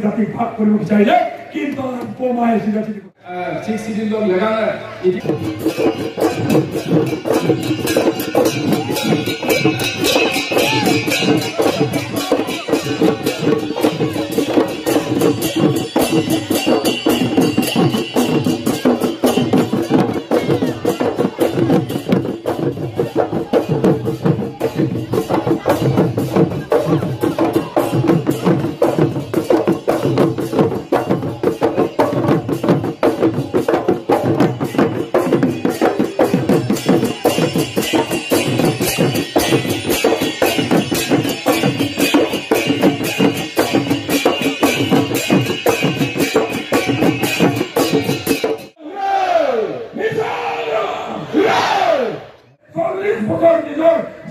জাতিক ভাগ কৰিব বিচাৰিলে কিন্তু বোমাই চিধা-চিধি 6 শিডিউল লাগালে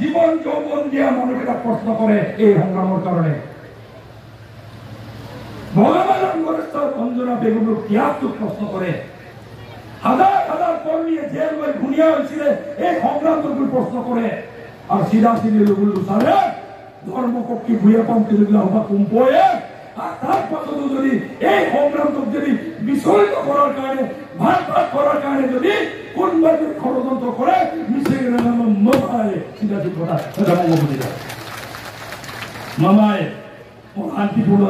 জীবন যৌবন দিয়া মানুষেরা প্রশ্ন করে এই সংগ্রামের কারণে ভগবান অঞ্জনা বেগমের ত্যাগকে প্রশ্ন করে হাজার হাজার কর্মীয়ে জেল বই ঘুরিয়া হয়েছিল এই সংগ্রামটুকু প্রশ্ন করে আর সিধা সিধি লুগুল্লু সারে ধর্মপক্ষী ভুয়া পন্থী যেগুলা হবা কুম্পয়ে আর তার পাশে যদি এই সংগ্রামটুক যদি বিচলিত করার কারণে ভাগ ভাগ করার কারণে যদি কোনবার ষড়যন্ত্র করে মিশে গেলে মামায় সিধা সিধি কথা মামায় শান্তিপূর্ণ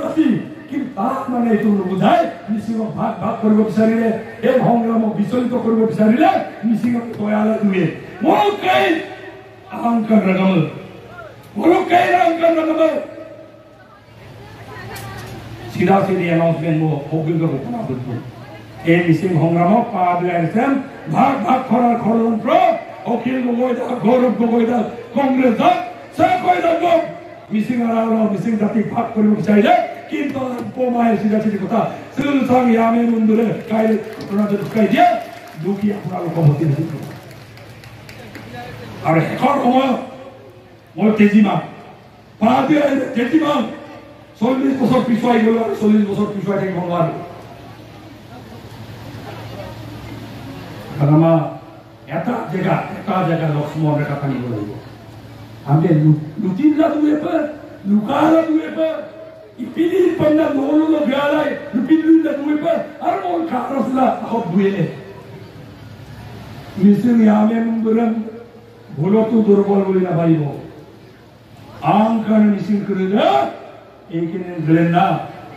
জাতি কিন্তু তার মানে এইটো নুবুজায় মিচিঙক ভাগ ভাগ কৰিব বিচাৰিলে এই সংগ্ৰামক বিচলিত কৰিব বিচাৰিলে মিচিঙক তয়ালে দুয়ে মোকেই অহংকাৰ ৰগামল সিধা সিধি এনাউন্সমেন্ট মোৰ অভিজ্ঞ ঘটনা বুঝবো এই মিচিং সংগ্ৰামক পা দিয়াইছেন ভাগ ভাগ কৰাৰ ষড়যন্ত্ৰ অখিল গগৈ দাস গৌৰৱ গগৈ দাস কংগ্ৰেছ দাস মিচিং মিচিং জাতিক ভাগ কৰিব বিচাৰিলে কিন্তু বোমাই চিধা-চিধি কথা শ্ৰীলচাং ইয়ামে মুন্দুৰে কাইলৈ ঘটনাটো ঢুকাই দিয়ে দুখী আপোনালোকৰ ভৰ্তি হৈ আৰু শেষৰ সময়ত মই তেজীমা তেজীমা 40 বছৰ পিছুৱাই গ'লো আৰু 40 বছৰ পিছুৱাই থাকিব নোৱাৰো আমাৰ এটা জেগা লক্ষ্মণ ৰেখা টানিব লাগিব আমি লুটিলা দুয়ে পা লুকালা দুয়ে পা ইপিনি পন্না নলুলো গালাই লুটিলা দুয়ে পা আর মন খারসলা হব বুয়েলে মিসিং ইয়ামে মুন্দুরাম ভুলতো দুর্বল বলি না ভাইব আংকান মিসিং করিলা এইখানে দিলেন না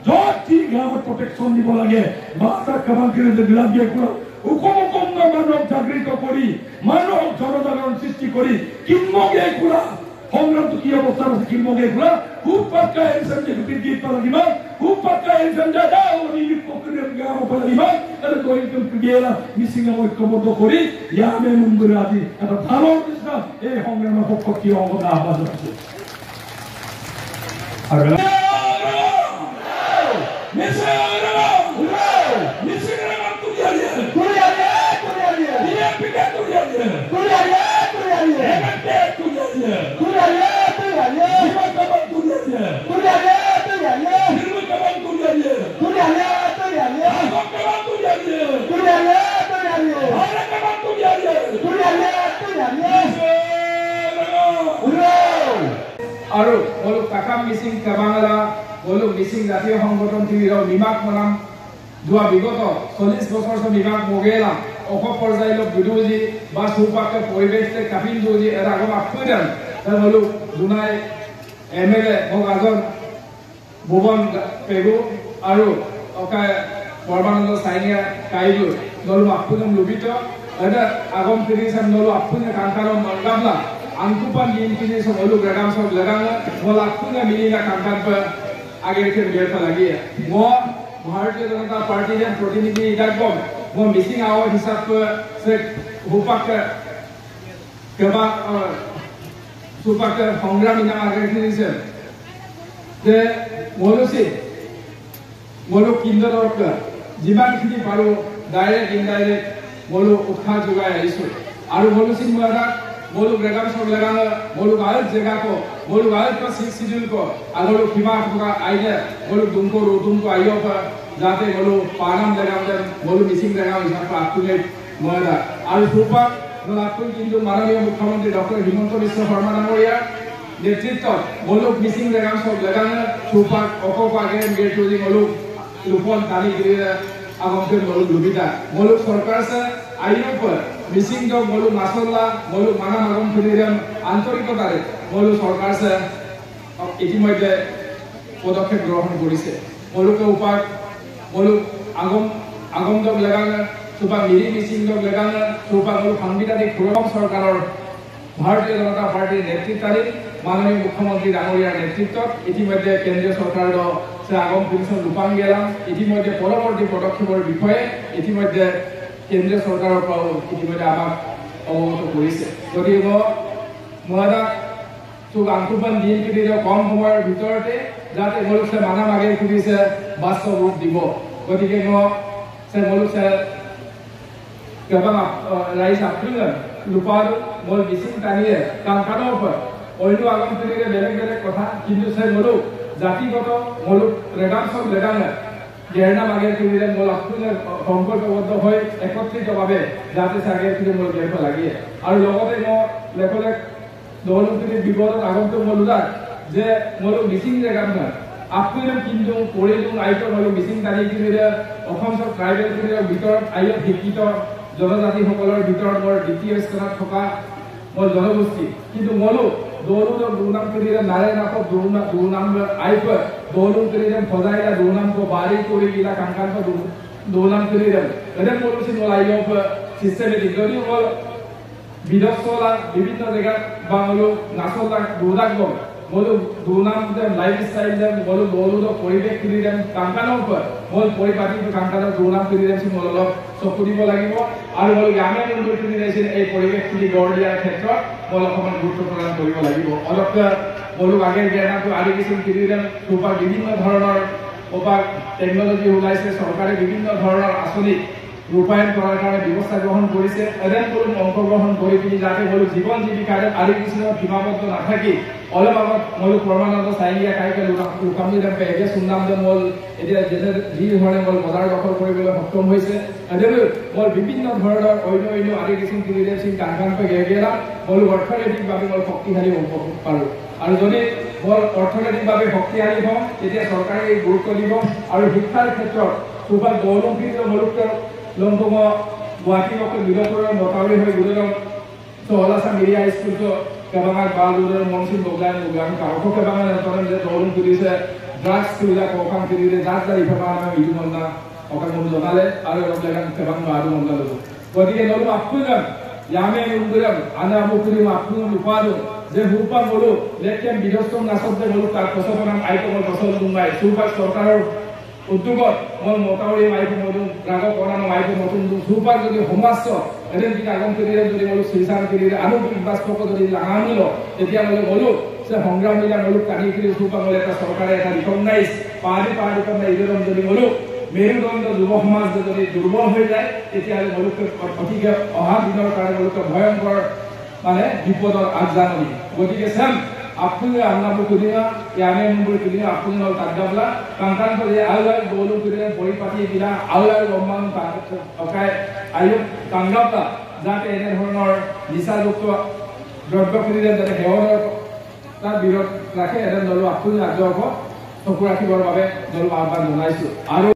যতি গাঁৱত প্ৰটেকশ্যন দিব লাগে বাটা কামান কৰি দিলাম দিয়ে কোন হুকুম মানৱ জাগৃত কৰি মানৱ জনজাগৰণ সৃষ্টি কৰি কিন্মগে কুলা সংগ্ৰামটো কি অৱস্থা আছে কিন্মগে কুলা খুব পাক্কা এনসন যে গীত পালিবা খুব পাক্কা এনসন যা ওনি পকৰে গাঁও পালিবা আৰু কৈতো গেলা মিচিং ঐক্যবদ্ধ কৰি ইয়ামে মুন্দুৰ আদি এটা ভালো কৃষ্ণ এই সংগ্ৰামৰ পক্ষ কি অৱদান আবাজ আছে আৰু আৰু বলো কাকাম মিচিং কাবাংলা বলো মিচিং জাতীয় সংগঠন টিভিৰ নিমাক মনাম যোৱা বিগত 40 বছৰ নিমাক মগেলাম অসম পৰ্যায়ত বিৰোধী বা সুপাকে পৰিৱেশতে কাপিন যোজি এৰ আগম আপদান তাৰ বলো দুনাই এমএলএ ভগাজন ভুবন পেগু আৰু অকায় বৰ্মানন্দ সাইনিয়া কাইলো নলু আপদান লুবিত এটা আগম পিরিসাম নলু আপদান কাঙ্কারম মন্ডাবলা angkupan di intinya sebelum geragam melakukan milihnya kantor agar ke biasa lagi ya. Mau Bharatiya Janata Party dan प्रतिनिधि इधर बम वो मिसिंग आवर हिसाब से हुपक केबा सुपक संग्राम इना ऑर्गेनाइजेशन जे मोलो किंदर और जिमान खिनि पारो डायरेक्ट इनडायरेक्ट मोलो उत्खा जुगाय आइसो आरो मोलोसी मुआरा मोलू ग्रेगाम सब लगाना मोलू गायब जगह को मोलू गायब का शिड्यूल को अगलो खिमा का आइए मोलू तुमको आइयो पर जाते मोलू पानम लगाम दे मोलू मिसिंग लगाम इस पर आपने मरा आलू सुपर मतलब आपको किंतु माननीय मुख्यमंत्री डॉक्टर हिमंत बिश्व शर्मा नामोया নেতৃত্বত মলুক মিসিং রেগাম সব লেগানে সুপাক অকক আগে গেট টুজি মলুক লুপন তানি গিরে আগমকে মলুক লুবিতা মলুক সরকার সে আইনের পর মিসিং দক মলুক মাসল্লা মলুক মানা আগম ফিরিরাম আন্তরিকতারে মলুক সরকার সে ইতিমধ্যে পদক্ষেপ গ্রহণ করেছে মলুকে উপাক মলুক আগম দক লেগানে সুপাক মিরি মিসিং দক লেগানে সুপাক মলুক সাংবিধানিক ফোরাম সরকারের ভারতীয় জনতা পার্টির নেতৃত্বাধীন মাননীয় মুখ্যমন্ত্রী ডাঙরিয়ার নেতৃত্বত ইতিমধ্যে কেন্দ্রীয় সরকারের সে আগম পিটিশন রূপায়ণ গেলাম ইতিমধ্যে পরবর্তী পদক্ষেপের বিষয়ে ইতিমধ্যে কেন্দ্রীয় সরকারের ইতিমধ্যে আমাক অবগত করেছে গতিকে মহাদা চোখ আংকুপান দিন কিন্তু কম সময়ের ভিতরতে যাতে মলুক সে মানা মাগে খুঁজিছে বাস্তব রূপ দিব গতিকে সে মলুক সে কেবল রাইজ আপ্রিল লুপার মল মিসিং টানিয়ে কানকানোর উপর অন্য আগম থেকে বেলেগ বেলেগ কথা কিন্তু সে মলুক জাতিগত মলুক রেগাম সব লেগানে গেরনা মাগের কিনে মল আপ্রিলের সংকল্পবদ্ধ হয়ে একত্রিতভাবে যাতে সে আগের কিনে মল লেখ লাগিয়ে আর লগতে লেখলে দলমুক্তির বিপদত আগন্তুক মলুদার যে মলুক মিসিং রেগাম না আপ্রিলের কিন্তু পড়িলুং আইটম মলুক মিসিং টানি কিনে অসম সব ট্রাইবেল কিনে ভিতৰত আইয়ত শিক্ষিত জনজাতিসকলৰ ভিতৰত মোৰ দ্বিতীয় স্থানত থকা মোৰ জনগোষ্ঠী কিন্তু মলুক দৌলুর দুনাম के लिए नारे ना को दुनाम आई पर दौलू के लिए फजाइला दुनाम को बारी कोरी गिला कांकान को दुनाम के लिए अरे मोलू से मोलाइयो पर सिस्टेमेटिक যদি মোল বিদসলা বিভিন্ন জায়গা বা মোলু নাসলা দুদাক গম মোলু দুনাম দে লাইফস্টাইল দে মোলু দৌলু তো পরিবেশ কিলি দে কাংকানৰ পৰ মোল পৰিপাটি কাংকানৰ দুনাম কিলি দে সি মোল চকু দিব লাগিব আৰু মোল গ্ৰামীণ উন্নয়ন কিলি দে এই পৰিবেশ কিলি গঢ় দিয়াৰ ক্ষেত্ৰত মোল অকমান গুৰুত্ব প্ৰদান কৰিব লাগিব অলপ মোলু আগে জ্ঞানটো আদি কিছু কিলি দে সুপাৰ বিভিন্ন ধৰণৰ ওপাৰ টেকনলজি ওলাইছে চৰকাৰে বিভিন্ন ধৰণৰ আঁচনি রূপায়ণ করার কারণে ব্যবস্থা গ্রহণ করেছে এদের করুন অংশগ্রহণ করে তিনি যাতে বলু জীবন জীবিকার আরো কিছু সীমাবদ্ধ না থাকি অলপ আগত মলু পরমানন্দ চাইলিয়া কাইকে লুকামদিৰামকে এতিয়া সুনামদ মল এতিয়া যি ধৰণে মল বজাৰ দখল কৰিবলৈ সক্ষম হৈছে এদেৰ মল বিভিন্ন ধৰণৰ অন্য আদি কিছু কিলিদেৱ সিং কাংকানকে গেগেলা মল অৰ্থনৈতিকভাৱে মল শক্তিশালী হ'ব পাৰো আৰু যদি মল অৰ্থনৈতিকভাৱে শক্তিশালী হওঁ তেতিয়া চৰকাৰে গুৰুত্ব দিব আৰু শিক্ষাৰ ক্ষেত্ৰত সুপাৰ দৌলমকৃত মলুকৰ লংকম গুৱাহাটী মকে বিলপুৰৰ মতাউৰি হৈ গুৰুদম চহলাসা মিডিয়া স্কুল তো কেবাঙাত বালুৰৰ মনসিং বগলান বগলান কাউকে কেবাঙাত এতন যে দৌলম কৰিছে ড্ৰাগছ কিলা কোকাম কিলে জাত জাৰি ফেমা আমি ইজুমন্না অকাল মন জনালে আৰু অলপ লাগান কেবাং আৰু মন ললো গতিকে নলু আপুজন ইয়ামে উন্দুৰম আনা মুকুৰি আপুন উপাদু যে হুপা মলু লেকেন বিদস্তম নাসতে মলু তাৰ কসবনাম আইকমল কসল দুমাই সুপা সৰকাৰৰ উদ্যোগত মল মতাউৰি মাইকো মদু ৰাগক অনানো মাইকো নতুন সুপাৰ যদি সমাজ এদিন কি আগম কৰিলে যদি মলু সিলসান কৰিলে আনুবিক বাস্তৱক যদি লাগানিল তেতিয়া মলু সে সংগ্ৰামীলা মলু কানি কৰি সুপা মলে এটা চৰকাৰে এটা ৰিকগনাইজ পাৰি কমে ইদৰম যদি মলু মেৰুদণ্ড যুৱ সমাজ যদি দুৰ্বল হৈ যায় তেতিয়া মলুক অতিকে অহা দিনৰ কাৰণে মলুক ভয়ংকৰ মানে বিপদৰ আগজাননী গতিকে সেম আপুনে আমনাবু কুদিনা ইয়ামে মুম্বুৰ কুদিনা আপুনে নল তাগদাবলা কাংকান কৰে আউলাই গোলু কুদিনা পৰিপাটি বিলা আউলাই গম্মান অকাই আয়ু কাংগাবলা যাতে এনে ধৰণৰ নিচাযুক্ত দ্ৰব্য কুদিনা যাতে সেৱনৰ তাৰ বিৰত ৰাখে এনে নল আপুনে আগ্ৰহ চকু ৰাখিবৰ বাবে নল আহ্বান জনাইছো আৰু